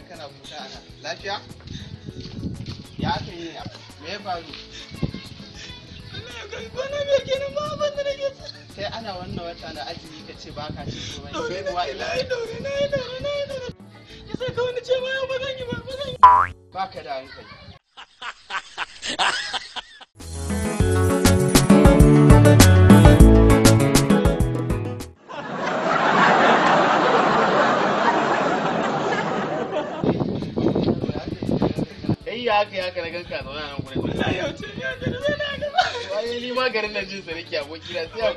kana kuka ana. Lafiya? Ya aka yi ne? Me ya faru? Kwana biyar kenan ba abin da nake so. Sai ana wannan wata na azumi ka ce ba ka ci komai. Daure na yi daure. Ya sai ka wani ce ma yau ba zan yi ba. Ba ka da hankali. haka na ganka zaune nan gurin. Wallahi yau ce ya ce da na gaba. Wai ni ma garin nan jin sa nake aboki na sai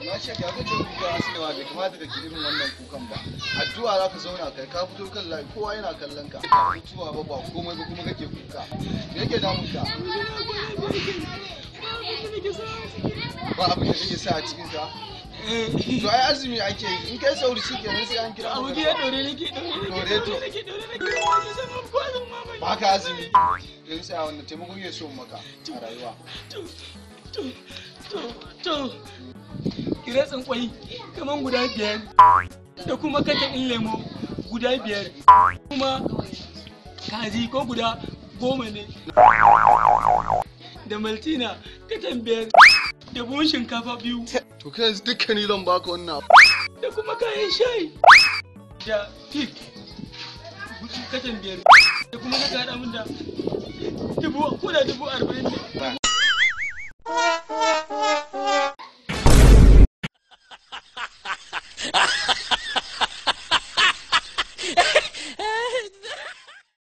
na shaka ka ce kuka asinewa bai kamata ka ji irin wannan kukan ba. Addu'a za ka zauna kai ka fito kan layi kowa yana kallon ka. Mutuwa ba komai ba kuma kake kuka. Me yake damun ka? Ba abin da kake sa a cikin ka? To ai azumi ake yi in kai sauri shi kenan sai an kira abu ya dore nake ba ka azumi yanzu sai wannan taimakon ya so maka a rayuwa to kira tsinkwai kaman guda 5 da kuma katan in lemo guda 5 kuma kaji ko guda 10 ne da maltina katan 5 da buhun shinkafa 2. To kai yanzu dukkani zan baka wannan da kuma kayan shayi da pig katan 5 da kuma na gada min da 40,000 ne.